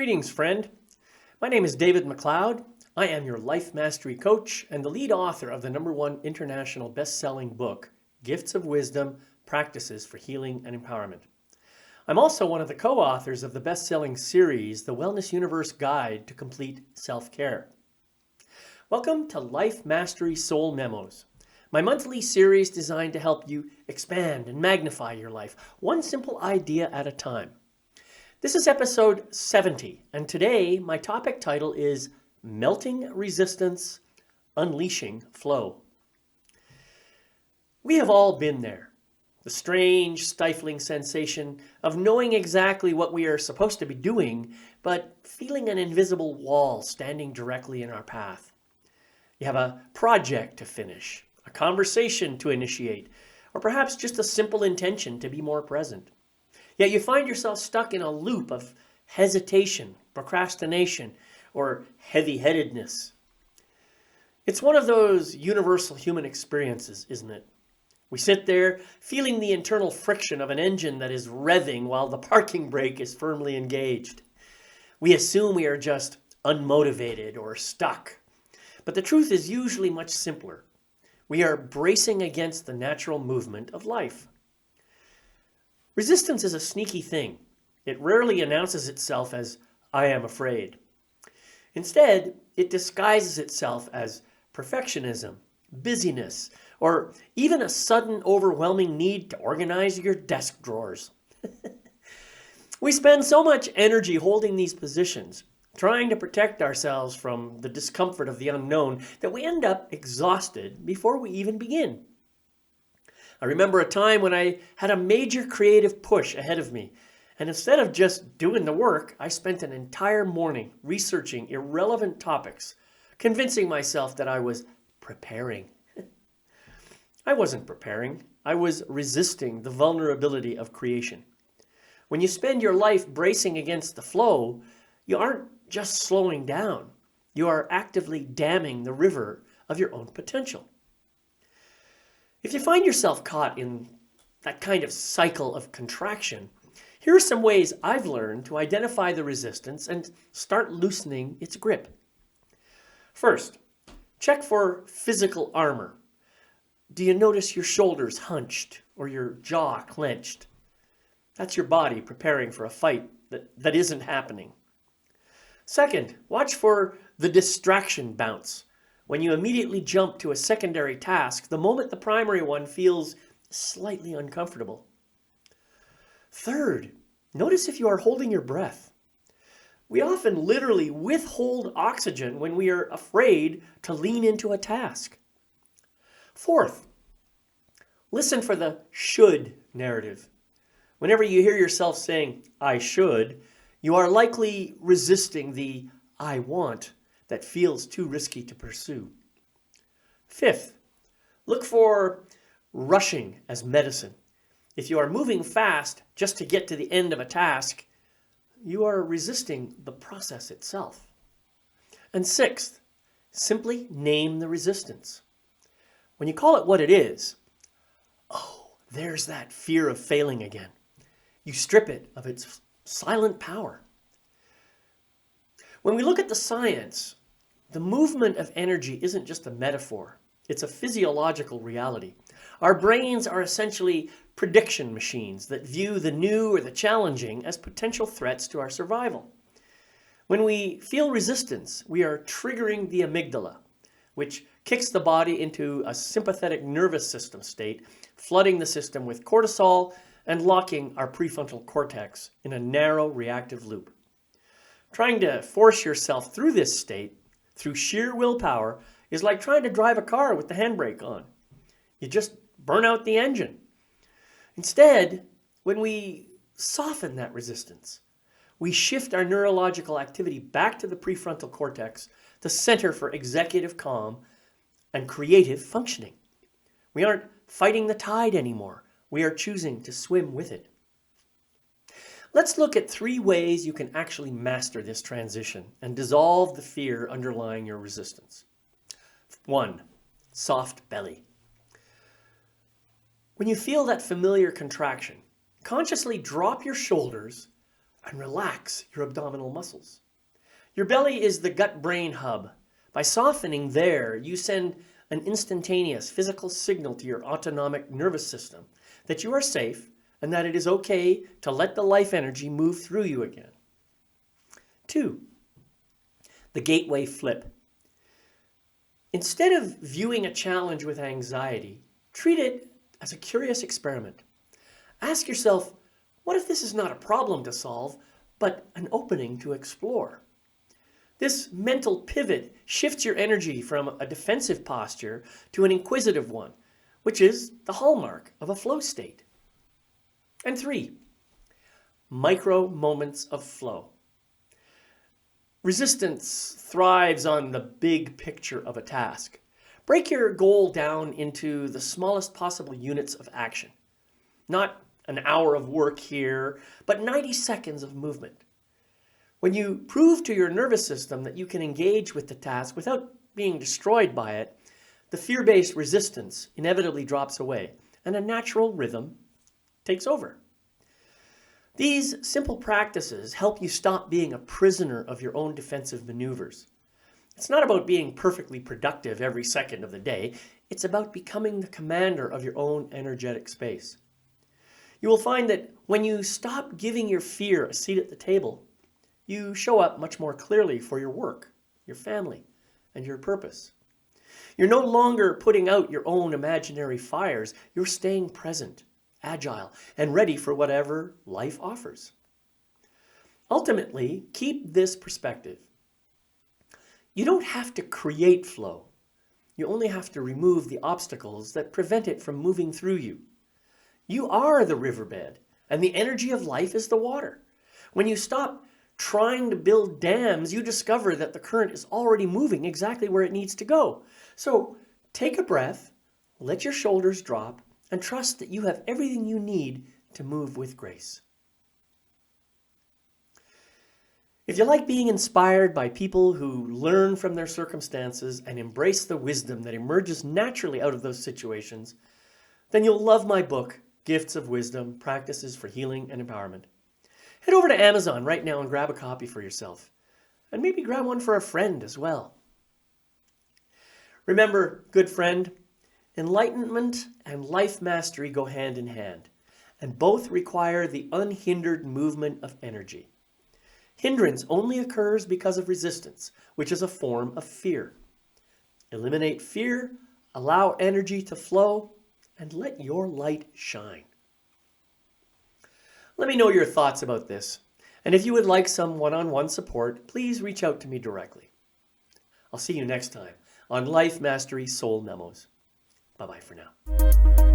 Greetings, friend. My name is David McLeod. I am your life mastery coach and the lead author of the #1 international best-selling book, Gifts of Wisdom, Practices for Healing and Empowerment. I'm also one of the co-authors of the best-selling series, The Wellness Universe Guide to Complete Self-Care. Welcome to Life Mastery Soul Memos, my monthly series designed to help you expand and magnify your life, one simple idea at a time. This is episode 70, and today my topic title is Melting Resistance, Unleashing Flow. We have all been there. The strange, stifling sensation of knowing exactly what we are supposed to be doing, but feeling an invisible wall standing directly in our path. You have a project to finish, a conversation to initiate, or perhaps just a simple intention to be more present. Yet you find yourself stuck in a loop of hesitation, procrastination, or heavy-headedness. It's one of those universal human experiences, isn't it? We sit there feeling the internal friction of an engine that is revving while the parking brake is firmly engaged. We assume we are just unmotivated or stuck. But the truth is usually much simpler. We are bracing against the natural movement of life. Resistance is a sneaky thing. It rarely announces itself as, "I am afraid." Instead, it disguises itself as perfectionism, busyness, or even a sudden overwhelming need to organize your desk drawers. We spend so much energy holding these positions, trying to protect ourselves from the discomfort of the unknown, that we end up exhausted before we even begin. I remember a time when I had a major creative push ahead of me, and instead of just doing the work, I spent an entire morning researching irrelevant topics, convincing myself that I was preparing. I wasn't preparing. I was resisting the vulnerability of creation. When you spend your life bracing against the flow, you aren't just slowing down. You are actively damming the river of your own potential. If you find yourself caught in that kind of cycle of contraction, here are some ways I've learned to identify the resistance and start loosening its grip. First, check for physical armor. Do you notice your shoulders hunched or your jaw clenched? That's your body preparing for a fight that isn't happening. Second, watch for the distraction bounce. When you immediately jump to a secondary task, the moment the primary one feels slightly uncomfortable. Third, notice if you are holding your breath. We often literally withhold oxygen when we are afraid to lean into a task. Fourth, listen for the should narrative. Whenever you hear yourself saying, "I should," you are likely resisting the "I want" that feels too risky to pursue. Fifth, look for rushing as medicine. If you are moving fast just to get to the end of a task, you are resisting the process itself. And sixth, simply name the resistance. When you call it what it is, oh, there's that fear of failing again. You strip it of its silent power. When we look at the science, the movement of energy isn't just a metaphor. It's a physiological reality. Our brains are essentially prediction machines that view the new or the challenging as potential threats to our survival. When we feel resistance, we are triggering the amygdala, which kicks the body into a sympathetic nervous system state, flooding the system with cortisol and locking our prefrontal cortex in a narrow reactive loop. Trying to force yourself through this state through sheer willpower is like trying to drive a car with the handbrake on. You just burn out the engine. Instead, when we soften that resistance, we shift our neurological activity back to the prefrontal cortex, the center for executive calm and creative functioning. We aren't fighting the tide anymore. We are choosing to swim with it. Let's look at 3 ways you can actually master this transition and dissolve the fear underlying your resistance. 1. Soft belly. When you feel that familiar contraction, consciously drop your shoulders, and relax your abdominal muscles. Your belly is the gut-brain hub. By softening there, you send an instantaneous physical signal to your autonomic nervous system that you are safe and that it is okay to let the life energy move through you again. 2. The gateway flip. Instead of viewing a challenge with anxiety, treat it as a curious experiment. Ask yourself, what if this is not a problem to solve, but an opening to explore? This mental pivot shifts your energy from a defensive posture to an inquisitive one, which is the hallmark of a flow state. And 3, micro moments of flow. Resistance thrives on the big picture of a task. Break your goal down into the smallest possible units of action. Not an hour of work here, but 90 seconds of movement. When you prove to your nervous system that you can engage with the task without being destroyed by it, the fear-based resistance inevitably drops away and a natural rhythm takes over. These simple practices help you stop being a prisoner of your own defensive maneuvers. It's not about being perfectly productive every second of the day. It's about becoming the commander of your own energetic space. You will find that when you stop giving your fear a seat at the table, you show up much more clearly for your work, your family, and your purpose. You're no longer putting out your own imaginary fires. You're staying present, agile, and ready for whatever life offers. Ultimately, keep this perspective. You don't have to create flow. You only have to remove the obstacles that prevent it from moving through you. You are the riverbed, and the energy of life is the water. When you stop trying to build dams, you discover that the current is already moving exactly where it needs to go. So take a breath, let your shoulders drop, and trust that you have everything you need to move with grace. If you like being inspired by people who learn from their circumstances and embrace the wisdom that emerges naturally out of those situations, then you'll love my book, Gifts of Wisdom, Practices for Healing and Empowerment. Head over to Amazon right now and grab a copy for yourself. And maybe grab one for a friend as well. Remember, good friend, enlightenment and life mastery go hand in hand, and both require the unhindered movement of energy. Hindrance only occurs because of resistance, which is a form of fear. Eliminate fear, allow energy to flow, and let your light shine. Let me know your thoughts about this, and if you would like some one-on-one support, please reach out to me directly. I'll see you next time on Life Mastery Soul Memos. Bye-bye for now.